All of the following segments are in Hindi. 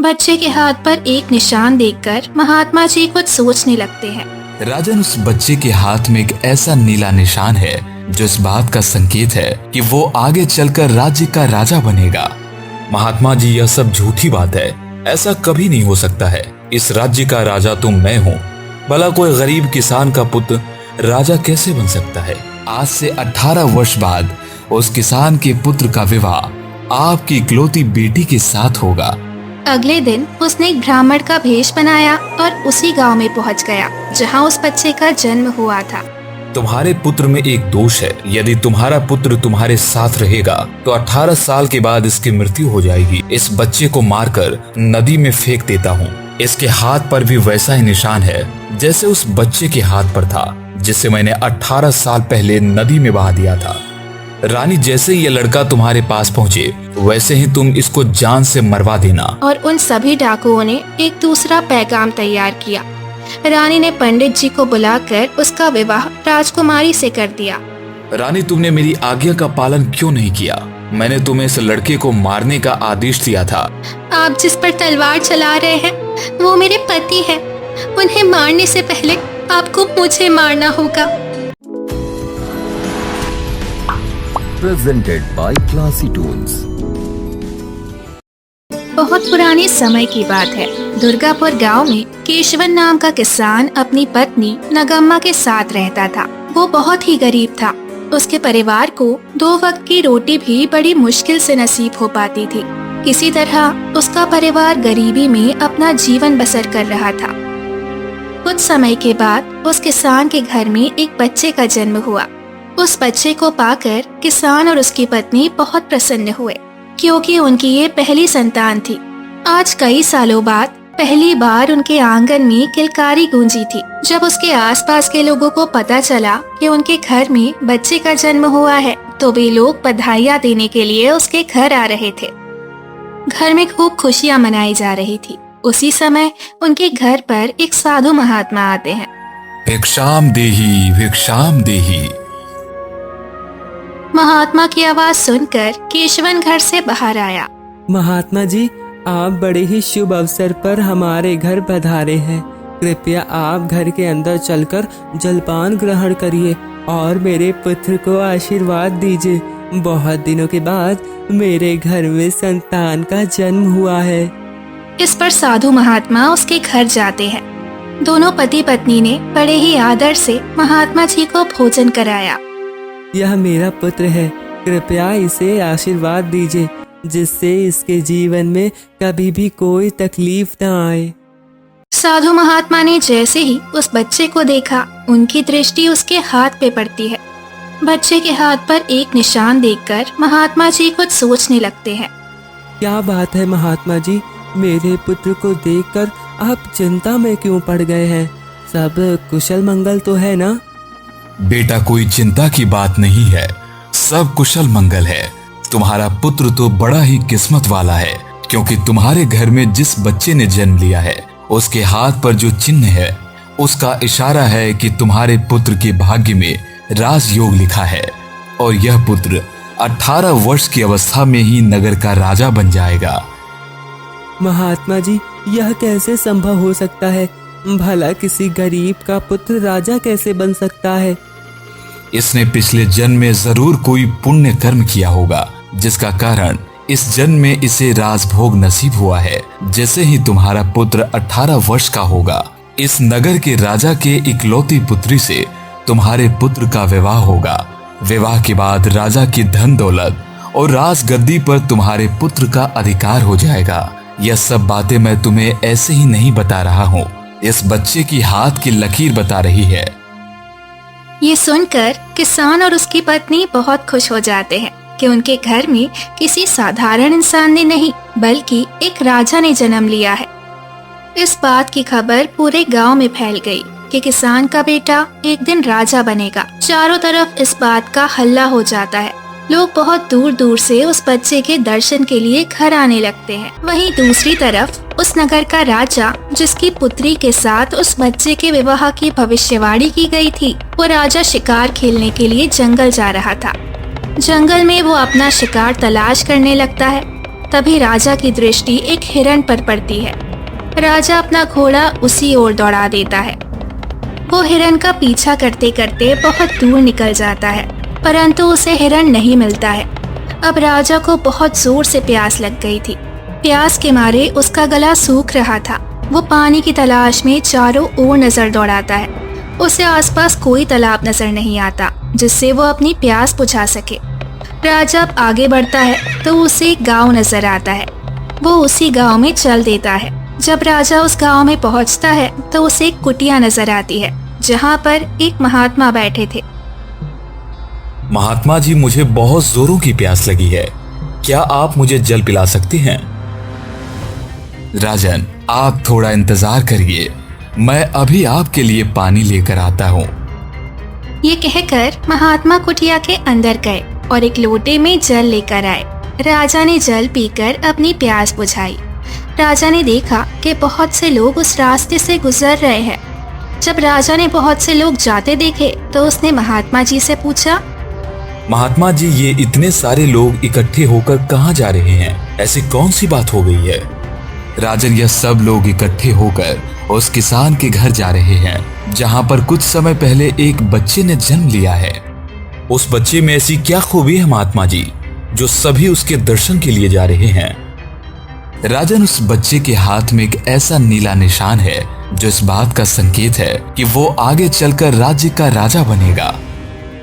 बच्चे के हाथ पर एक निशान देखकर महात्मा जी कुछ सोचने लगते हैं। राजन, उस बच्चे के हाथ में एक ऐसा नीला निशान है जो इस बात का संकेत है कि वो आगे चलकर राज्य का राजा बनेगा। महात्मा जी, यह सब झूठी बात है, ऐसा कभी नहीं हो सकता है। इस राज्य का राजा तो मैं हूँ। भला कोई गरीब किसान का पुत्र राजा कैसे बन सकता है? आज से 18 वर्ष बाद उस किसान के पुत्र का विवाह आपकी इकलौती बेटी के साथ होगा। अगले दिन उसने एक ब्राह्मण का भेष बनाया और उसी गांव में पहुंच गया जहां उस बच्चे का जन्म हुआ था। तुम्हारे पुत्र में एक दोष है। यदि तुम्हारा पुत्र तुम्हारे साथ रहेगा तो 18 साल के बाद इसकी मृत्यु हो जाएगी। इस बच्चे को मारकर नदी में फेंक देता हूँ। इसके हाथ पर भी वैसा ही निशान है जैसे उस बच्चे के हाथ पर था, जिसे मैंने 18 साल पहले नदी में बहा दिया था। रानी, जैसे ही ये लड़का तुम्हारे पास पहुँचे वैसे ही तुम इसको जान से मरवा देना। और उन सभी डाकुओं ने एक दूसरा पैगाम तैयार किया। रानी ने पंडित जी को बुलाकर उसका विवाह राजकुमारी से कर दिया। रानी, तुमने मेरी आज्ञा का पालन क्यों नहीं किया? मैंने तुम्हें इस लड़के को मारने का आदेश दिया था। आप जिस पर तलवार चला रहे हैं वो मेरे पति हैं। उन्हें मारने से पहले आपको मुझे मारना होगा। Presented by Classy Tunes। बहुत पुराने समय की बात है। दुर्गापुर गांव में केशवन नाम का किसान अपनी पत्नी नगम्मा के साथ रहता था। वो बहुत ही गरीब था। उसके परिवार को 2 वक्त की रोटी भी बड़ी मुश्किल से नसीब हो पाती थी। किसी तरह उसका परिवार गरीबी में अपना जीवन बसर कर रहा था। कुछ समय के बाद उस किसान के घर में एक बच्चे का जन्म हुआ। उस बच्चे को पाकर किसान और उसकी पत्नी बहुत प्रसन्न हुए, क्योंकि उनकी ये पहली संतान थी। आज कई सालों बाद पहली बार उनके आंगन में किलकारी गूंजी थी। जब उसके आसपास के लोगों को पता चला कि उनके घर में बच्चे का जन्म हुआ है, तो वे लोग बधाइयाँ देने के लिए उसके घर आ रहे थे। घर में खूब खुशियाँ मनाई जा रही थी। उसी समय उनके घर पर एक साधु महात्मा आते हैं। भिक्षाम देही, भिक्षाम देही। महात्मा की आवाज सुनकर केशवन घर से बाहर आया। महात्मा जी, आप बड़े ही शुभ अवसर पर हमारे घर पधारे हैं। कृपया आप घर के अंदर चलकर जलपान ग्रहण करिए और मेरे पुत्र को आशीर्वाद दीजिए। बहुत दिनों के बाद मेरे घर में संतान का जन्म हुआ है। इस पर साधु महात्मा उसके घर जाते हैं। दोनों पति पत्नी ने बड़े ही आदर से महात्मा जी को भोजन कराया। यह मेरा पुत्र है, कृपया इसे आशीर्वाद दीजिए जिससे इसके जीवन में कभी भी कोई तकलीफ न आए। साधु महात्मा ने जैसे ही उस बच्चे को देखा, उनकी दृष्टि उसके हाथ पे पड़ती है। बच्चे के हाथ पर एक निशान देखकर महात्मा जी कुछ सोचने लगते हैं। क्या बात है महात्मा जी, मेरे पुत्र को देखकर आप चिंता में क्यों पड़ गए हैं? सब कुशल मंगल तो है ना? बेटा, कोई चिंता की बात नहीं है, सब कुशल मंगल है। तुम्हारा पुत्र तो बड़ा ही किस्मत वाला है, क्योंकि तुम्हारे घर में जिस बच्चे ने जन्म लिया है उसके हाथ पर जो चिन्ह है उसका इशारा है कि तुम्हारे पुत्र के भाग्य में राजयोग लिखा है और यह पुत्र 18 वर्ष की अवस्था में ही नगर का राजा बन जाएगा। महात्मा जी, यह कैसे संभव हो सकता है? भला किसी गरीब का पुत्र राजा कैसे बन सकता है? इसने पिछले जन्म में जरूर कोई पुण्य कर्म किया होगा, जिसका कारण इस जन्म में इसे राजभोग नसीब हुआ है। जैसे ही तुम्हारा पुत्र 18 वर्ष का होगा, इस नगर के राजा के इकलौती पुत्री से तुम्हारे पुत्र का विवाह होगा। विवाह के बाद राजा की धन दौलत और राजगद्दी पर तुम्हारे पुत्र का अधिकार हो जाएगा। यह सब बातें मैं तुम्हें ऐसे ही नहीं बता रहा हूँ, इस बच्चे की हाथ की लकीर बता रही है। ये सुनकर किसान और उसकी पत्नी बहुत खुश हो जाते हैं कि उनके घर में किसी साधारण इंसान ने नहीं बल्कि एक राजा ने जन्म लिया है। इस बात की खबर पूरे गांव में फैल गई कि किसान का बेटा एक दिन राजा बनेगा। चारों तरफ इस बात का हल्ला हो जाता है। लोग बहुत दूर दूर से उस बच्चे के दर्शन के लिए घर आने लगते हैं। वहीं दूसरी तरफ उस नगर का राजा, जिसकी पुत्री के साथ उस बच्चे के विवाह की भविष्यवाणी की गई थी, वो राजा शिकार खेलने के लिए जंगल जा रहा था। जंगल में वो अपना शिकार तलाश करने लगता है। तभी राजा की दृष्टि एक हिरण पर पड़ती है। राजा अपना घोड़ा उसी ओर दौड़ा देता है। वो हिरण का पीछा करते करते बहुत दूर निकल जाता है, परंतु उसे हिरण नहीं मिलता है। अब राजा को बहुत जोर से प्यास लग गई थी। प्यास के मारे उसका गला सूख रहा था। वो पानी की तलाश में चारों ओर नजर दौड़ाता है। उसे आसपास कोई तालाब नजर नहीं आता जिससे वो अपनी प्यास बुझा सके। राजा अब आगे बढ़ता है तो उसे एक गांव नजर आता है। वो उसी गांव में चल देता है। जब राजा उस गांव में पहुंचता है तो उसे एक कुटिया नजर आती है जहां पर एक महात्मा बैठे थे। महात्मा जी, मुझे बहुत जोरों की प्यास लगी है, क्या आप मुझे जल पिला सकते हैं? राजन, आप थोड़ा इंतजार करिए, मैं अभी आपके लिए पानी लेकर आता हूँ। ये कहकर महात्मा कुटिया के अंदर गए और एक लोटे में जल लेकर आए। राजा ने जल पीकर अपनी प्यास बुझाई। राजा ने देखा कि बहुत से लोग उस रास्ते से गुजर रहे हैं। जब राजा ने बहुत से लोग जाते देखे तो उसने महात्मा जी से पूछा, महात्मा जी, ये इतने सारे लोग इकट्ठे होकर कहाँ जा रहे हैं? ऐसी कौन सी बात हो गई है? राजन, यह सब लोग इकट्ठे होकर उस किसान के घर जा रहे हैं जहाँ पर कुछ समय पहले एक बच्चे ने जन्म लिया है। उस बच्चे में ऐसी क्या खूबी है महात्मा जी जो सभी उसके दर्शन के लिए जा रहे हैं? राजन, उस बच्चे के हाथ में एक ऐसा नीला निशान है जो इस बात का संकेत है कि वो आगे चलकर राज्य का राजा बनेगा।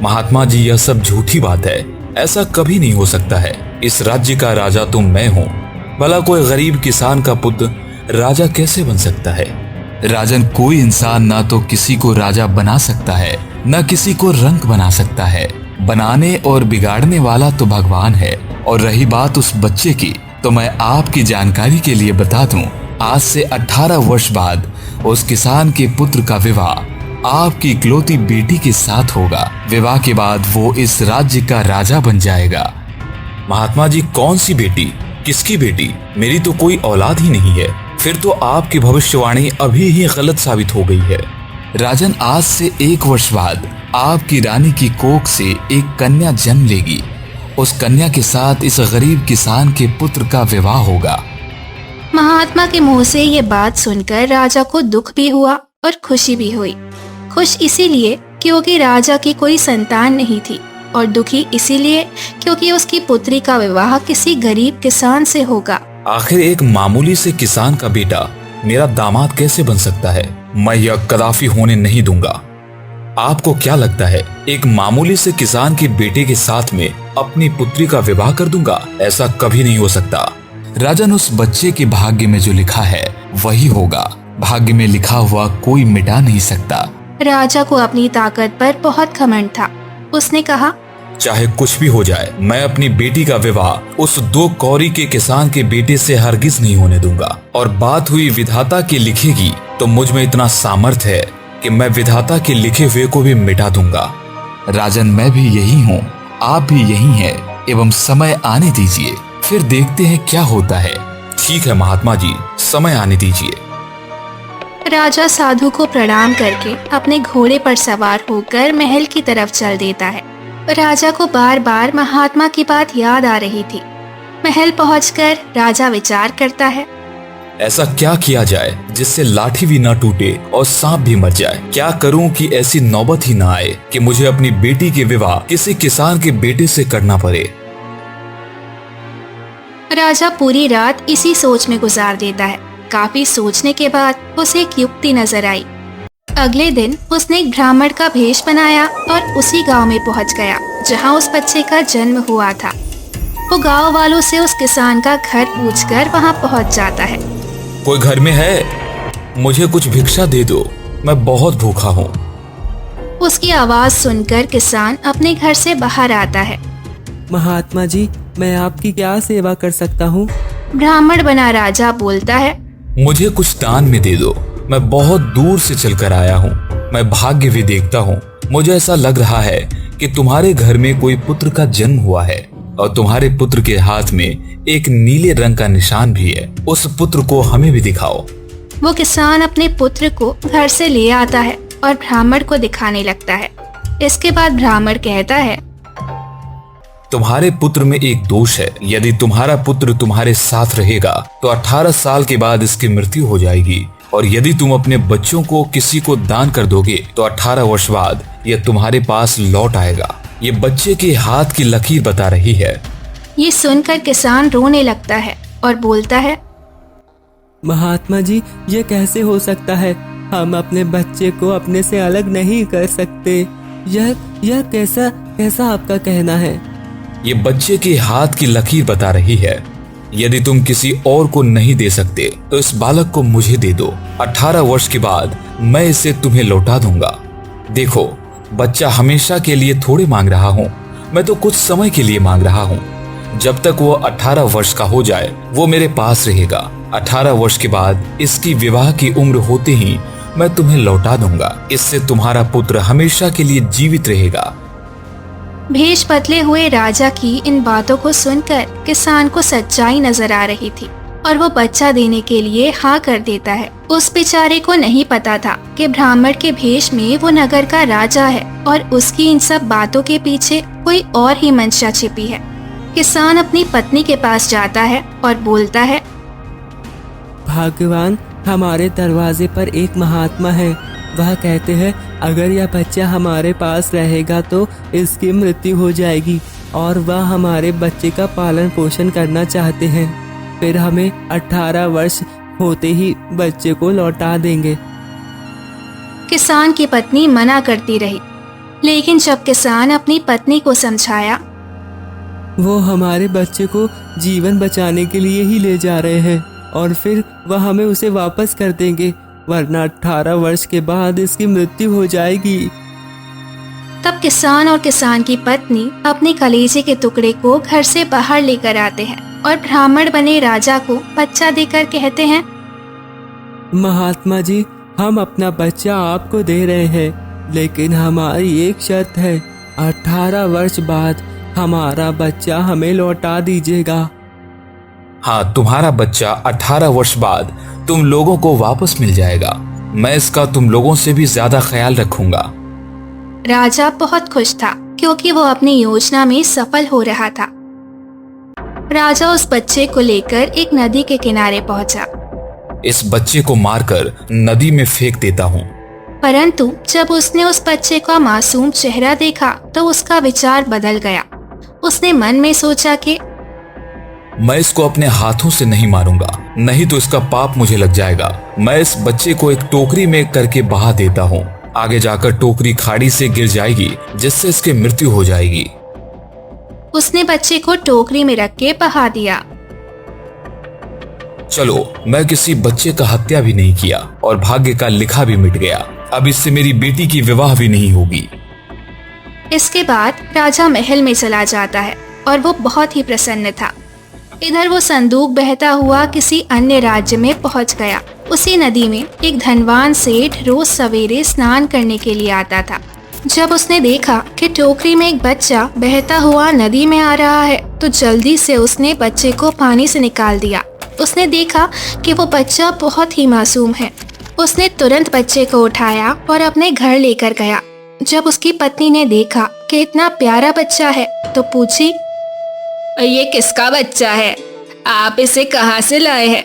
महात्मा जी, यह सब झूठी बात है, ऐसा कभी नहीं हो सकता है। इस राज्य का राजा तो मैं हूँ, भला कोई गरीब किसान का पुत्र राजा कैसे बन सकता है? राजन, कोई इंसान ना तो किसी को राजा बना सकता है, न किसी को रंक बना सकता है। बनाने और बिगाड़ने वाला तो भगवान है। और रही बात उस बच्चे की, तो मैं आपकी जानकारी के लिए बता दूं, आज से 18 वर्ष बाद उस किसान के पुत्र का विवाह आपकी इकलौती बेटी के साथ होगा। विवाह के बाद वो इस राज्य का राजा बन जाएगा। महात्मा जी, कौन सी बेटी? किसकी बेटी? मेरी तो कोई औलाद ही नहीं है। फिर तो आपकी भविष्यवाणी अभी ही गलत साबित हो गई है। राजन, आज से 1 वर्ष बाद आपकी रानी की कोख से एक कन्या जन्म लेगी। उस कन्या के साथ इस गरीब किसान के पुत्र का विवाह होगा। महात्मा के मुंह से ये बात सुनकर राजा को दुख भी हुआ और खुशी भी हुई। खुश इसीलिए क्योंकि राजा की कोई संतान नहीं थी, और दुखी इसीलिए क्योंकि उसकी पुत्री का विवाह किसी गरीब किसान से होगा। आखिर एक मामूली से किसान का बेटा मेरा दामाद कैसे बन सकता है? मैं यह कदापि होने नहीं दूंगा। आपको क्या लगता है, एक मामूली से किसान के बेटे के साथ में अपनी पुत्री का विवाह कर दूंगा? ऐसा कभी नहीं हो सकता। राजन, उस बच्चे के भाग्य में जो लिखा है वही होगा। भाग्य में लिखा हुआ कोई मिटा नहीं सकता। राजा को अपनी ताकत पर बहुत घमंड था। उसने कहा, चाहे कुछ भी हो जाए, मैं अपनी बेटी का विवाह उस 2 कौड़ी के किसान के बेटे से हरगिज नहीं होने दूंगा। और बात हुई विधाता की लिखेगी, तो मुझ में इतना सामर्थ्य है कि मैं विधाता के लिखे हुए को भी मिटा दूंगा। राजन, मैं भी यही हूँ, आप भी यही हैं, एवं समय आने दीजिए, फिर देखते हैं क्या होता है। ठीक है महात्मा जी, समय आने दीजिए। राजा साधु को प्रणाम करके अपने घोड़े पर सवार होकर महल की तरफ चल देता है। राजा को बार बार महात्मा की बात याद आ रही थी। महल पहुंचकर राजा विचार करता है, ऐसा क्या किया जाए जिससे लाठी भी ना टूटे और सांप भी मर जाए? क्या करूं कि ऐसी नौबत ही ना आए कि मुझे अपनी बेटी के विवाह किसी किसान के बेटे से करना पड़े। राजा पूरी रात इसी सोच में गुजार देता है। काफी सोचने के बाद उसे एक युक्ति नजर आई। अगले दिन उसने एक ब्राह्मण का भेष बनाया और उसी गांव में पहुंच गया जहां उस बच्चे का जन्म हुआ था। वो गांव वालों से उस किसान का घर पूछकर वहां पहुंच जाता है। कोई घर में है? मुझे कुछ भिक्षा दे दो, मैं बहुत भूखा हूँ। उसकी आवाज सुनकर किसान अपने घर से बाहर आता है। महात्मा जी, मैं आपकी क्या सेवा कर सकता हूँ? ब्राह्मण बना राजा बोलता है, मुझे कुछ दान में दे दो, मैं बहुत दूर से चलकर आया हूँ। मैं भाग्य भी देखता हूँ। मुझे ऐसा लग रहा है कि तुम्हारे घर में कोई पुत्र का जन्म हुआ है और तुम्हारे पुत्र के हाथ में एक नीले रंग का निशान भी है। उस पुत्र को हमें भी दिखाओ। वो किसान अपने पुत्र को घर से ले आता है और ब्राह्मण को दिखाने लगता है। इसके बाद ब्राह्मण कहता है, तुम्हारे पुत्र में एक दोष है। यदि तुम्हारा पुत्र तुम्हारे साथ रहेगा तो 18 साल के बाद इसकी मृत्यु हो जाएगी, और यदि तुम अपने बच्चों को किसी को दान कर दोगे तो 18 वर्ष बाद यह तुम्हारे पास लौट आएगा। ये बच्चे के हाथ की लकीर बता रही है। ये सुनकर किसान रोने लगता है और बोलता है, महात्मा जी, ये कैसे हो सकता है? हम अपने बच्चे को अपने से अलग नहीं कर सकते। यह कैसा आपका कहना है? ये बच्चे के हाथ की लकीर बता रही है। यदि तुम किसी और को नहीं दे सकते तो इस बालक को मुझे दे दो। 18 वर्ष के बाद मैं इसे तुम्हें लौटा दूंगा। देखो, बच्चा हमेशा के लिए थोड़े मांग रहा हूँ, मैं तो कुछ समय के लिए मांग रहा हूँ। जब तक वो 18 वर्ष का हो जाए वो मेरे पास रहेगा। 18 वर्ष के बाद इसकी विवाह की उम्र होते ही मैं तुम्हें लौटा दूंगा। इससे तुम्हारा पुत्र हमेशा के लिए जीवित रहेगा। भेष बदले हुए राजा की इन बातों को सुनकर किसान को सच्चाई नजर आ रही थी और वो बच्चा देने के लिए हाँ कर देता है। उस बेचारे को नहीं पता था कि ब्राह्मण के भेष में वो नगर का राजा है और उसकी इन सब बातों के पीछे कोई और ही मंशा छिपी है। किसान अपनी पत्नी के पास जाता है और बोलता है, भगवान, हमारे दरवाजे पर एक महात्मा है। वह कहते हैं अगर यह बच्चा हमारे पास रहेगा तो इसकी मृत्यु हो जाएगी, और वह हमारे बच्चे का पालन पोषण करना चाहते हैं। फिर हमें 18 वर्ष होते ही बच्चे को लौटा देंगे। किसान की पत्नी मना करती रही, लेकिन जब किसान अपनी पत्नी को समझाया, वो हमारे बच्चे को जीवन बचाने के लिए ही ले जा रहे हैं और फिर वह हमें उसे वापस कर देंगे, वरना 18 वर्ष के बाद इसकी मृत्यु हो जाएगी। तब किसान और किसान की पत्नी अपने कलेजे के टुकड़े को घर से बाहर लेकर आते हैं और ब्राह्मण बने राजा को बच्चा देकर कहते हैं, महात्मा जी, हम अपना बच्चा आपको दे रहे हैं, लेकिन हमारी एक शर्त है। 18 वर्ष बाद हमारा बच्चा हमें लौटा दीजिएगा। हाँ, तुम्हारा बच्चा 18 वर्ष बाद तुम लोगों को वापस मिल जाएगा। मैं इसका तुम लोगों से भी ज्यादा ख्याल रखूंगा। राजा बहुत खुश था क्योंकि वो अपनी योजना में सफल हो रहा था। राजा उस बच्चे को लेकर एक नदी के किनारे पहुंचा। इस बच्चे को मारकर नदी में फेंक देता हूँ। परंतु जब उसने उस बच्चे का मासूम चेहरा देखा तो उसका विचार बदल गया। उसने मन में सोचा कि मैं इसको अपने हाथों से नहीं मारूंगा, नहीं तो इसका पाप मुझे लग जाएगा। मैं इस बच्चे को एक टोकरी में करके बहा देता हूँ। आगे जाकर टोकरी खाड़ी से गिर जाएगी, जिससे इसकी मृत्यु हो जाएगी। उसने बच्चे को टोकरी में रख के बहा दिया। चलो, मैं किसी बच्चे का हत्या भी नहीं किया और भाग्य का लिखा भी मिट गया। अब इससे मेरी बेटी की विवाह भी नहीं होगी। इसके बाद राजा महल में चला जाता है और वो बहुत ही प्रसन्न था। इधर वो संदूक बहता हुआ किसी अन्य राज्य में पहुंच गया। उसी नदी में एक धनवान सेठ रोज सवेरे स्नान करने के लिए आता था। जब उसने देखा कि टोकरी में एक बच्चा बहता हुआ नदी में आ रहा है तो जल्दी से उसने बच्चे को पानी से निकाल दिया। उसने देखा कि वो बच्चा बहुत ही मासूम है। उसने तुरंत बच्चे को उठाया और अपने घर लेकर गया। जब उसकी पत्नी ने देखा कि इतना प्यारा बच्चा है तो पूछी, ये किसका बच्चा है? आप इसे कहाँ से लाए हैं?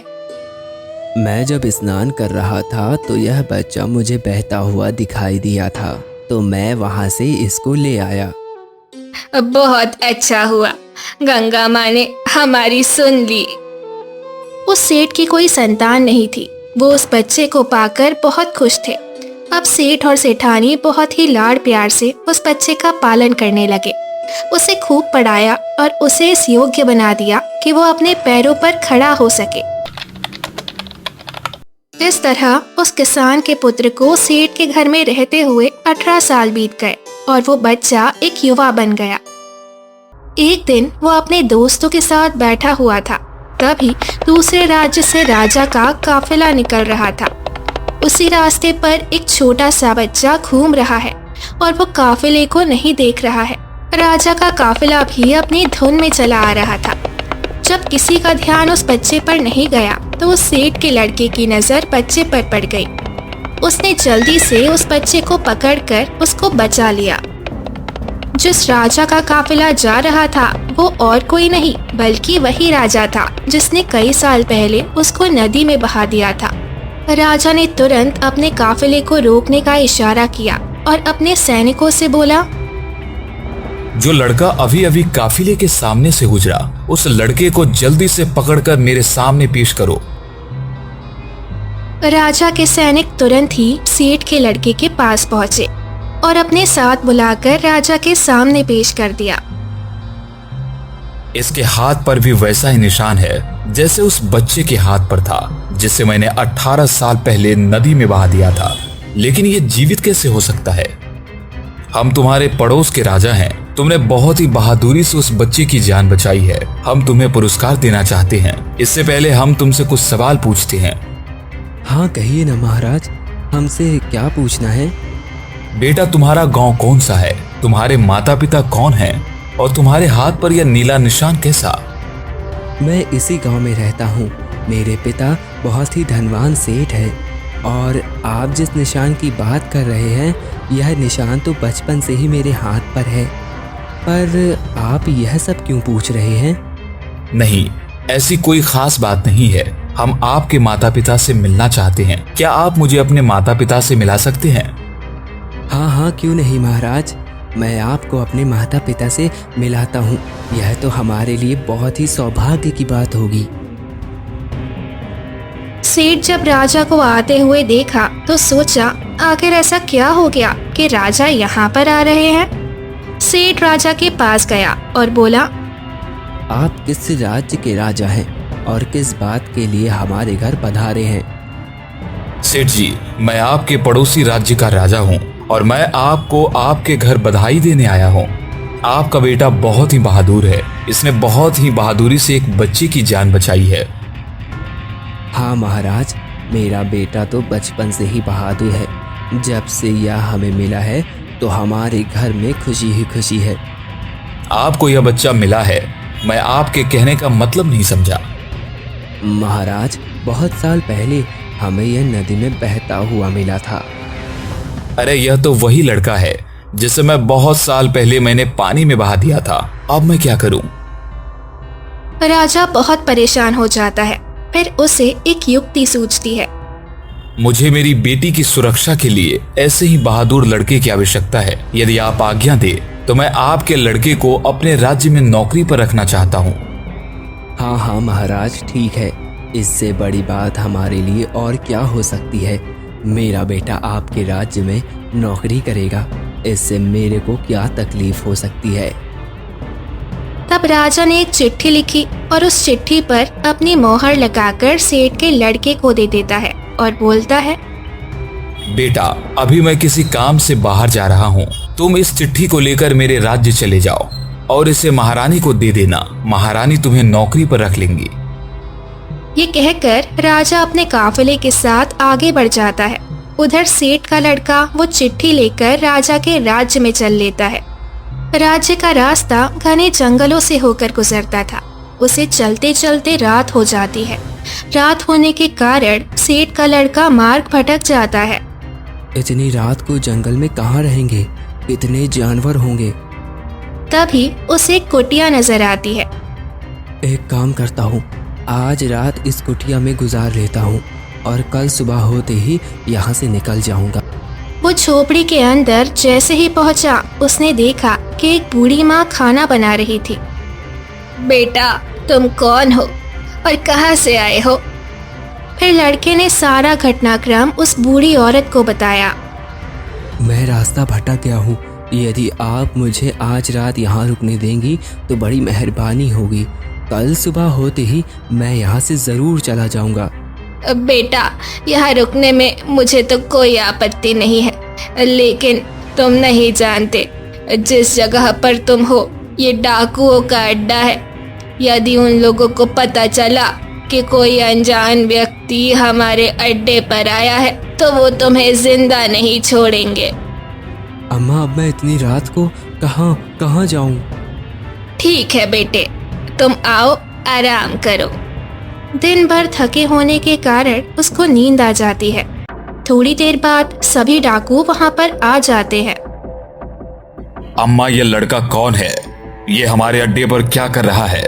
मैं जब स्नान कर रहा था तो यह बच्चा मुझे बहता हुआ दिखाई दिया था, तो मैं वहाँ से इसको ले आया। बहुत अच्छा हुआ, गंगा माँ ने हमारी सुन ली। उस सेठ की कोई संतान नहीं थी। वो उस बच्चे को पाकर बहुत खुश थे। अब सेठ और सेठानी बहुत ही लाड़ प्यार से उस बच्चे का पालन करने लगे। उसे खूब पढ़ाया और उसे इस योग्य बना दिया कि वो अपने पैरों पर खड़ा हो सके। इस तरह उस किसान के पुत्र को सेठ के घर में रहते हुए 18 साल बीत गए और वो बच्चा एक युवा बन गया। एक दिन वो अपने दोस्तों के साथ बैठा हुआ था। तभी दूसरे राज्य से राजा का काफिला निकल रहा था। उसी रास्ते पर एक छोटा सा बच्चा घूम रहा है और वो काफिले को नहीं देख रहा है। राजा का काफिला भी अपनी धुन में चला आ रहा था। जब किसी का ध्यान उस बच्चे पर नहीं गया तो उस सेठ के लड़के की नजर बच्चे पर पड़ गई। उसने जल्दी से उस बच्चे को पकड़कर उसको बचा लिया। जिस राजा का काफिला जा रहा था वो और कोई नहीं बल्कि वही राजा था जिसने कई साल पहले उसको नदी में बहा दिया था। राजा ने तुरंत अपने काफिले को रोकने का इशारा किया और अपने सैनिकों से बोला, जो लड़का अभी अभी काफिले के सामने से गुजरा उस लड़के को जल्दी से पकड़कर मेरे सामने पेश करो। राजा के सैनिक तुरंत ही सेठ के लड़के के पास पहुंचे और अपने साथ बुलाकर राजा के सामने पेश कर दिया। इसके हाथ पर भी वैसा ही निशान है जैसे उस बच्चे के हाथ पर था जिसे मैंने 18 साल पहले नदी में बहा दिया था। लेकिन ये जीवित कैसे हो सकता है? हम तुम्हारे पड़ोस के राजा हैं। तुमने बहुत ही बहादुरी से उस बच्चे की जान बचाई है। हम तुम्हें पुरस्कार देना चाहते हैं। इससे पहले हम तुमसे कुछ सवाल पूछते हैं। हाँ कहिए ना महाराज, हमसे क्या पूछना है? बेटा, तुम्हारा गांव कौन सा है? तुम्हारे माता पिता कौन हैं? और तुम्हारे हाथ पर यह नीला निशान कैसा? मैं इसी गांव में रहता हूँ। मेरे पिता बहुत ही धनवान सेठ है और आप जिस निशान की बात कर रहे हैं यह निशान तो बचपन से ही मेरे हाथ पर है। पर आप यह सब क्यों पूछ रहे हैं? नहीं, ऐसी कोई खास बात नहीं है। हम आपके माता पिता से मिलना चाहते हैं। क्या आप मुझे अपने माता पिता से मिला सकते हैं? हाँ क्यों नहीं महाराज, मैं आपको अपने माता पिता से मिलाता हूँ। यह तो हमारे लिए बहुत ही सौभाग्य की बात होगी। सेठ जब राजा को आते हुए देखा तो सोचा आखिर ऐसा क्या हो गया कि राजा यहाँ पर आ रहे हैं। सेठ राजा के पास गया और बोला, आप किस राज्य के राजा हैं और किस बात के लिए हमारे घर पधारे हैं? सेठ जी, मैं आपके पड़ोसी राज्य का राजा हूँ और मैं आपको आपके घर बधाई देने आया हूँ। आपका बेटा बहुत ही बहादुर है। इसने बहुत ही बहादुरी से एक बच्चे की जान बचाई है। हाँ महाराज, मेरा बेटा तो बचपन से ही बहादुर है। जब से यह हमें मिला है तो हमारे घर में खुशी ही खुशी है। आपको यह बच्चा मिला है, मैं आपके कहने का मतलब नहीं समझा। महाराज, बहुत साल पहले हमें यह नदी में बहता हुआ मिला था। अरे यह तो वही लड़का है जिसे मैं बहुत साल पहले मैंने पानी में बहा दिया था। अब मैं क्या करूं? राजा बहुत परेशान हो जाता है। फिर उसे एक युक्ति सूझती है। मुझे मेरी बेटी की सुरक्षा के लिए ऐसे ही बहादुर लड़के की आवश्यकता है। यदि आप आज्ञा दे तो मैं आपके लड़के को अपने राज्य में नौकरी पर रखना चाहता हूँ। हाँ महाराज, ठीक है। इससे बड़ी बात हमारे लिए और क्या हो सकती है। मेरा बेटा आपके राज्य में नौकरी करेगा, इससे मेरे को क्या तकलीफ हो सकती है। तब राजा ने एक चिट्ठी लिखी और उस चिट्ठी पर अपनी मोहर लगाकर सेठ के लड़के को दे देता है और बोलता है, बेटा, अभी मैं किसी काम से बाहर जा रहा हूँ। तुम इस चिट्ठी को लेकर मेरे राज्य चले जाओ और इसे महारानी को दे देना। महारानी तुम्हें नौकरी पर रख लेंगी। ये कहकर राजा अपने काफिले के साथ आगे बढ़ जाता है। उधर सेठ का लड़का वो चिट्ठी लेकर राजा के राज्य में चल लेता है। राज्य का रास्ता घने जंगलों से होकर गुजरता था। उसे चलते चलते रात हो जाती है। रात होने के कारण सेठ का लड़का मार्ग भटक जाता है। इतनी रात को जंगल में कहाँ रहेंगे? कितने जानवर होंगे? तभी उसे एक कुटिया नजर आती है। एक काम करता हूँ, आज रात इस कुटिया में गुजार लेता हूँ और कल सुबह होते ही यहाँ से निकल जाऊंगा। वो झोपड़ी के अंदर जैसे ही पहुंचा उसने देखा कि एक बूढ़ी माँ खाना बना रही थी। बेटा, तुम कौन हो और कहाँ से आए हो? फिर लड़के ने सारा घटनाक्रम उस बूढ़ी औरत को बताया। मैं रास्ता भटक गया हूँ। यदि आप मुझे आज रात यहाँ रुकने देंगी तो बड़ी मेहरबानी होगी। कल सुबह होते ही मैं यहाँ से जरूर चला जाऊंगा। बेटा, यहाँ रुकने में मुझे तो कोई आपत्ति नहीं है, लेकिन तुम नहीं जानते जिस जगह पर तुम हो ये डाकुओं का अड्डा है। यदि उन लोगों को पता चला कि कोई अनजान व्यक्ति हमारे अड्डे पर आया है तो वो तुम्हें जिंदा नहीं छोड़ेंगे। अम्मा, अब मैं इतनी रात को कहाँ जाऊं? ठीक है बेटे, तुम आओ, आराम करो। दिन भर थके होने के कारण उसको नींद आ जाती है। थोड़ी देर बाद सभी डाकू वहाँ पर आ जाते हैं। अम्मा, ये लड़का कौन है? ये हमारे अड्डे पर क्या कर रहा है?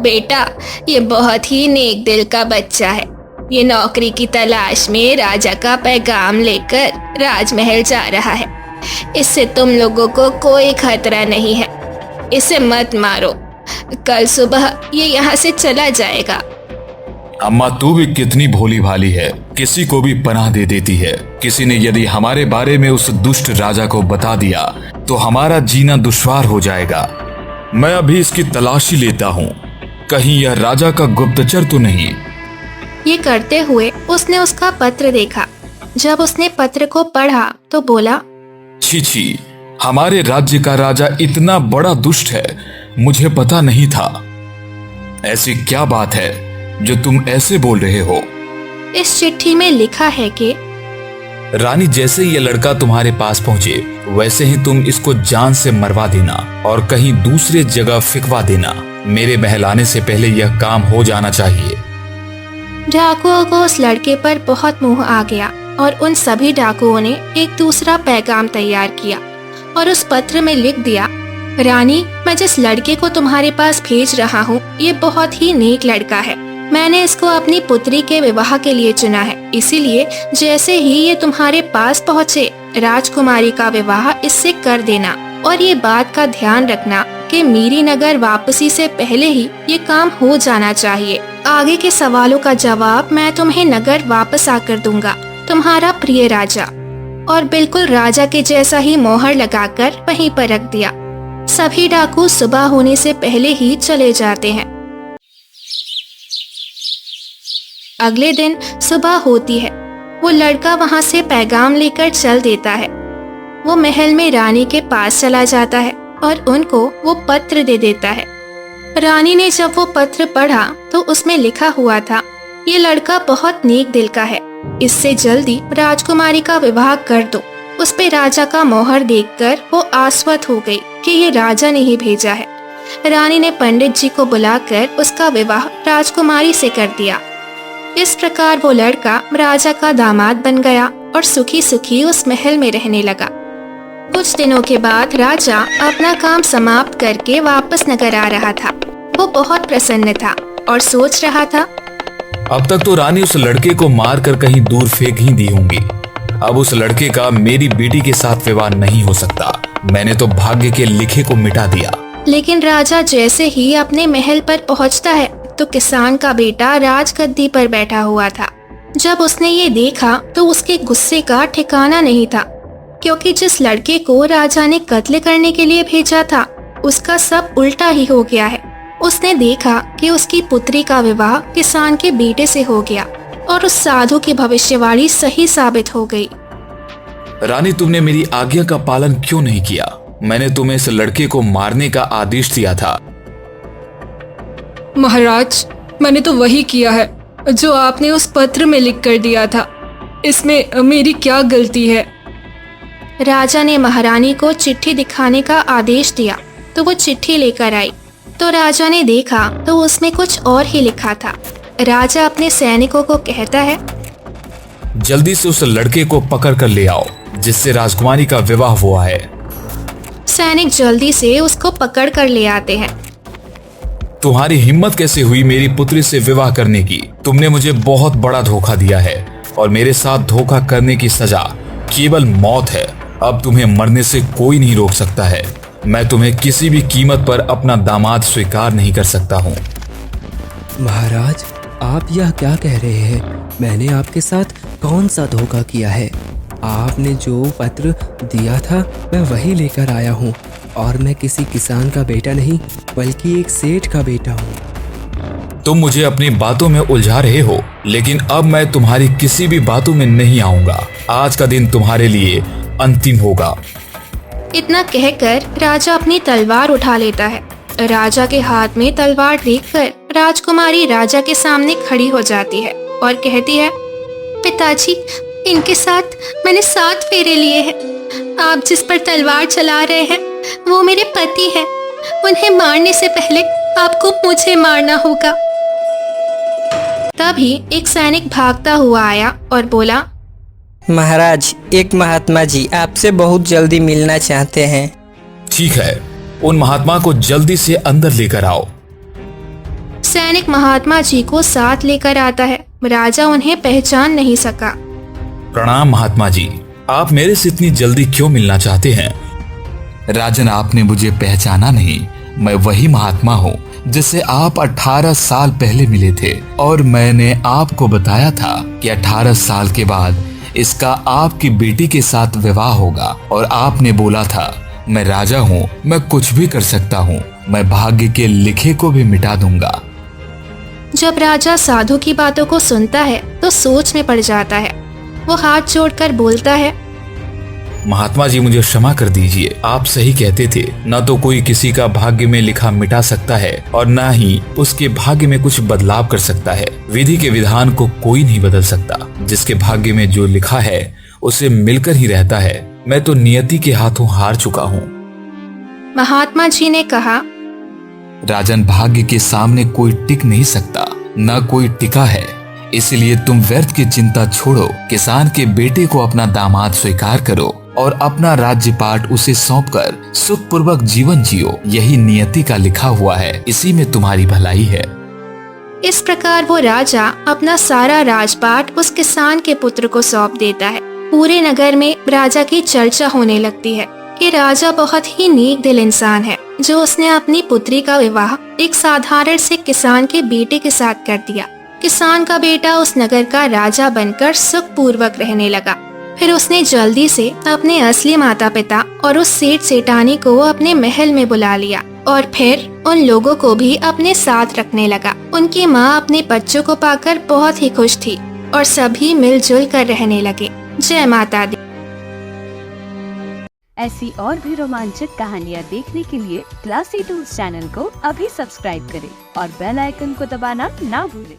बेटा, ये बहुत ही नेक दिल का बच्चा है। ये नौकरी की तलाश में राजा का पैगाम लेकर राजमहल जा रहा है। इससे तुम लोगों को कोई खतरा नहीं है। इसे मत मारो, कल सुबह ये यहाँ से चला जाएगा। अम्मा, तू भी कितनी भोली भाली है, किसी को भी पनाह दे देती है। किसी ने यदि हमारे बारे में उस दुष्ट राजा को बता दिया तो हमारा जीना दुश्वार हो जाएगा। मैं अभी इसकी तलाशी लेता हूँ, कहीं यह राजा का गुप्तचर तो नहीं। ये करते हुए उसने उसका पत्र देखा। जब उसने पत्र को पढ़ा तो बोला, छी छी, हमारे राज्य का राजा इतना बड़ा दुष्ट है, मुझे पता नहीं था। ऐसी क्या बात है जो तुम ऐसे बोल रहे हो? इस चिट्ठी में लिखा है कि रानी, जैसे ये लड़का तुम्हारे पास पहुंचे वैसे ही तुम इसको जान से मरवा देना और कहीं दूसरे जगह फिकवा देना। मेरे महल आने से पहले यह काम हो जाना चाहिए। डाकुओं को उस लड़के पर बहुत मोह आ गया और उन सभी डाकुओं ने एक दूसरा पैगाम तैयार किया और उस पत्र में लिख दिया, रानी, मैं जिस लड़के को तुम्हारे पास भेज रहा हूँ ये बहुत ही नेक लड़का है। मैंने इसको अपनी पुत्री के विवाह के लिए चुना है। इसीलिए जैसे ही ये तुम्हारे पास पहुँचे राजकुमारी का विवाह इससे कर देना। और ये बात का ध्यान रखना कि मीरी नगर वापसी से पहले ही ये काम हो जाना चाहिए। आगे के सवालों का जवाब मैं तुम्हें नगर वापस आकर दूंगा। तुम्हारा प्रिय राजा। और बिल्कुल राजा के जैसा ही मोहर लगाकर वहीं पर रख दिया। सभी डाकू सुबह होने से पहले ही चले जाते हैं। अगले दिन सुबह होती है। वो लड़का वहाँ से पैगाम लेकर चल देता है। वो महल में रानी के पास चला जाता है और उनको वो पत्र दे देता है। रानी ने जब वो पत्र पढ़ा तो उसमें लिखा हुआ था, ये लड़का बहुत नेक दिल का है, इससे जल्दी राजकुमारी का विवाह कर दो। उस पे राजा का मोहर देखकर वो आश्वस्त हो गई कि ये राजा ने ही भेजा है। रानी ने पंडित जी को बुलाकर उसका विवाह राजकुमारी से कर दिया। इस प्रकार वो लड़का राजा का दामाद बन गया और सुखी सुखी उस महल में रहने लगा। कुछ दिनों के बाद राजा अपना काम समाप्त करके वापस नगर आ रहा था। वो बहुत प्रसन्न था और सोच रहा था, अब तक तो रानी उस लड़के को मार कर कहीं दूर फेंक ही दी होंगी। अब उस लड़के का मेरी बेटी के साथ विवाह नहीं हो सकता। मैंने तो भाग्य के लिखे को मिटा दिया। लेकिन राजा जैसे ही अपने महल पर पहुंचता है तो किसान का बेटा राजगद्दी पर बैठा हुआ था। जब उसने ये देखा तो उसके गुस्से का ठिकाना नहीं था, क्योंकि जिस लड़के को राजा ने कत्ल करने के लिए भेजा था उसका सब उल्टा ही हो गया है। उसने देखा कि उसकी पुत्री का विवाह किसान के बेटे से हो गया और उस साधु की भविष्यवाणी सही साबित हो गई। रानी, तुमने मेरी आज्ञा का पालन क्यों नहीं किया? मैंने तुम्हें इस लड़के को मारने का आदेश दिया था। महाराज, मैंने तो वही किया है जो आपने उस पत्र में लिख कर दिया था। इसमें मेरी क्या गलती है? राजा ने महारानी को चिट्ठी दिखाने का आदेश दिया तो वो चिट्ठी लेकर आई तो राजा ने देखा तो उसमें कुछ और ही लिखा था। राजा अपने सैनिकों को कहता है, जल्दी से उस लड़के को पकड़ कर ले आओ जिससे राजकुमारी का विवाह हुआ है। सैनिक जल्दी से उसको पकड़ कर ले आते हैं। तुम्हारी हिम्मत कैसे हुई मेरी पुत्री से विवाह करने की? तुमने मुझे बहुत बड़ा धोखा दिया है और मेरे साथ धोखा करने की सजा केवल मौत है। अब तुम्हें मरने से कोई नहीं रोक सकता है। मैं तुम्हें किसी भी कीमत पर अपना दामाद स्वीकार नहीं कर सकता हूँ। महाराज, आप यह क्या कह रहे हैं? मैंने आपके साथ कौन सा धोखा किया है? आपने जो पत्र दिया था मैं वही लेकर आया हूँ और मैं किसी किसान का बेटा नहीं बल्कि एक सेठ का बेटा हूँ। तुम मुझे अपनी बातों में उलझा रहे हो, लेकिन अब मैं तुम्हारी किसी भी बातों में नहीं आऊंगा। आज का दिन तुम्हारे लिए अंतिम होगा। इतना कहकर राजा अपनी तलवार उठा लेता है। राजा के हाथ में तलवार देखकर राजकुमारी राजा के सामने खड़ी हो जाती है और कहती है, पिताजी, इनके साथ मैंने 7 फेरे लिए हैं। आप जिस पर तलवार चला रहे हैं वो मेरे पति हैं। उन्हें मारने से पहले आपको मुझे मारना होगा। तभी एक सैनिक भागता हुआ आया और बोला, महाराज, एक महात्मा जी आपसे बहुत जल्दी मिलना चाहते हैं। ठीक है, उन महात्मा को जल्दी से अंदर लेकर आओ। सैनिक महात्मा जी को साथ लेकर आता है। राजा उन्हें पहचान नहीं सका। प्रणाम महात्मा जी, आप मेरे से इतनी जल्दी क्यों मिलना चाहते हैं? राजन, आपने मुझे पहचाना नहीं। मैं वही महात्मा हूँ जिससे आप 18 साल पहले मिले थे, और मैंने आपको बताया था कि 18 साल के बाद इसका आपकी बेटी के साथ विवाह होगा। और आपने बोला था, मैं राजा हूँ, मैं कुछ भी कर सकता हूँ, मैं भाग्य के लिखे को भी मिटा दूंगा। जब राजा साधु की बातों को सुनता है तो सोच में पड़ जाता है। वो हाथ जोड़कर बोलता है, महात्मा जी, मुझे क्षमा कर दीजिए। आप सही कहते थे, न तो कोई किसी का भाग्य में लिखा मिटा सकता है और न ही उसके भाग्य में कुछ बदलाव कर सकता है। विधि के विधान को कोई नहीं बदल सकता। जिसके भाग्य में जो लिखा है उसे मिलकर ही रहता है। मैं तो नियति के हाथों हार चुका हूँ। महात्मा जी ने कहा, राजन, भाग्य के सामने कोई टिक नहीं सकता, न कोई टिका है। इसलिए तुम व्यर्थ की चिंता छोड़ो, किसान के बेटे को अपना दामाद स्वीकार करो और अपना राज्यपाट उसे सौंपकर सुखपूर्वक जीवन जियो। यही नियति का लिखा हुआ है, इसी में तुम्हारी भलाई है। इस प्रकार वो राजा अपना सारा राजपाट उस किसान के पुत्र को सौंप देता है। पूरे नगर में राजा की चर्चा होने लगती है कि राजा बहुत ही नेक दिल इंसान है, जो उसने अपनी पुत्री का विवाह एक साधारण से किसान के बेटे के साथ कर दिया। किसान का बेटा उस नगर का राजा बनकर सुखपूर्वक रहने लगा। फिर उसने जल्दी से अपने असली माता पिता और उस सेठ सेठानी को अपने महल में बुला लिया और फिर उन लोगों को भी अपने साथ रखने लगा। उनकी माँ अपने बच्चों को पाकर बहुत ही खुश थी और सभी मिलजुल कर रहने लगे। जय माता दी। ऐसी और भी रोमांचक कहानियाँ देखने के लिए क्लासी टूल्स चैनल को अभी सब्सक्राइब करें और बेल आइकन को दबाना ना भूलें।